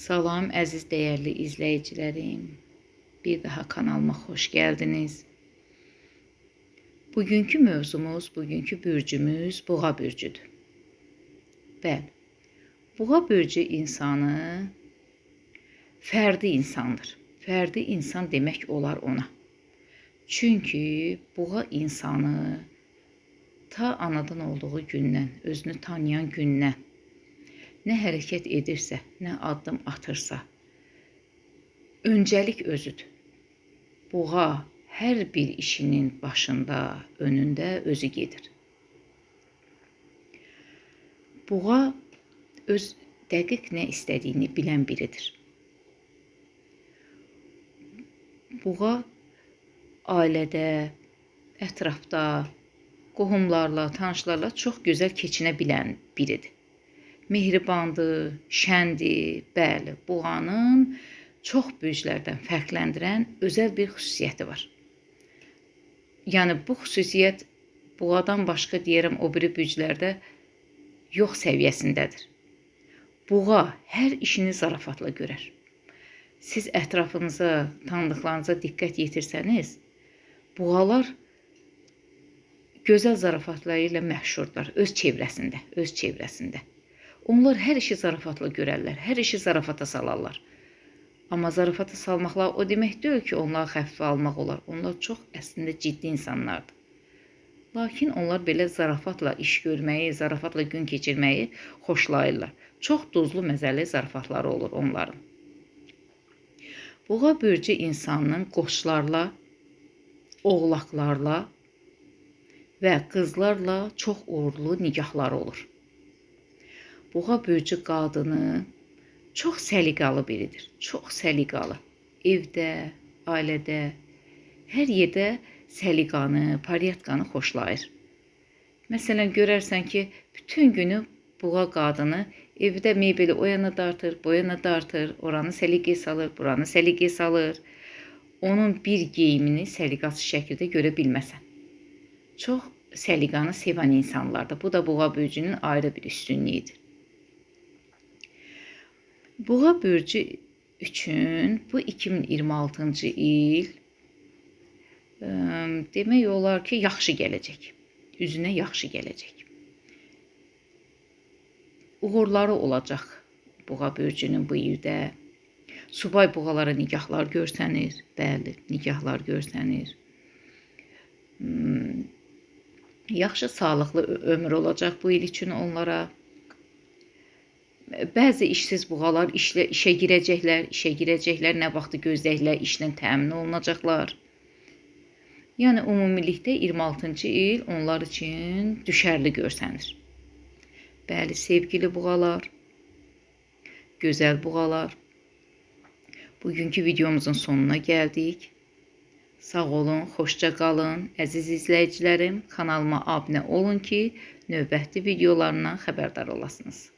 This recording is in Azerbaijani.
Salam əziz dəyərli izləyicilərim. Bir daha kanalıma xoş gəldiniz. Bugünkü mövzumuz, bugünkü bürcümüz Boğa bürcüdür. Bəli, Boğa bürcü insanı fərdi insandır. Fərdi insan demək olar ona. Çünki Boğa insanı ta anadan olduğu gündən, özünü tanıyan gündən nə hərəkət edirsə, nə addım atırsa, öncəlik özüdür. Boğa hər bir işinin başında, önündə özü gedir. Boğa öz dəqiq nə istədiyini bilən biridir. Boğa ailədə, ətrafda, qohumlarla, tanışlarla çox gözəl keçinə bilən biridir. Mehribandır, şəndir, bəli, Boğanın çox bürclərdən fərqləndirən özəl bir xüsusiyyəti var. Yəni, bu xüsusiyyət Boğadan başqa deyərəm o biri bürclərdə yox səviyyəsindədir. Boğa hər işini zarafatla görər. Siz ətrafınıza, tanıdıqlarınıza diqqət yetirsəniz, boğalar gözəl zarafatları ilə məşhurlar öz çevrəsində. Onlar hər işi zarafatla görərlər, hər işi zarafata salarlar. Amma zarafata salmaqlar o demək deyil ki, onları xəfifə almaq olar. Onlar çox əslində ciddi insanlardır. Lakin onlar belə zarafatla iş görməyi, zarafatla gün keçirməyi xoşlayırlar. Çox duzlu, məzəli zarafatları olur onların. Boğa bürcü insanının qoçlarla, oğlaqlarla və qızlarla çox uğurlu nikahları olur. Boğa bürcü qadını çox səliqalı biridir. Çox səliqalı. Evdə, ailədə, hər yerdə səliqanı, paryatqanı xoşlayır. Məsələn, görərsən ki, bütün günü boğa qadını evdə mebeli o yana dartır, bu yana dartır, oranı səliqəyə salır, buranı səliqəyə salır. Onun bir geyimini səliqəsiz şəkildə görə bilməsən. Çox səliqanı sevən insanlardır. Bu da Boğa bürcünün ayrı bir üstünlüyüdür. Boğa bürcü üçün bu 2026-cı il demək olar ki, yaxşı gələcək. Üzünə yaxşı gələcək. Uğurları olacaq Boğa bürcünün bu ildə. Subay boğalara nikahlar görsənir. Bəli, nikahlar görsənir. Yaxşı, sağlıqlı ömür olacaq bu il üçün onlara. Bəzi işsiz boğalar işə girəcəklər, nə vaxtı gözləklər, işlə təmin olunacaqlar. Yəni, ümumilikdə 26-cı il onlar üçün düşərli görsənir. Bəli, sevgili boğalar, gözəl boğalar, bugünkü videomuzun sonuna gəldik. Sağ olun, xoşça qalın. Əziz izləyicilərim, kanalıma abunə olun ki, növbəti videolarından xəbərdar olasınız.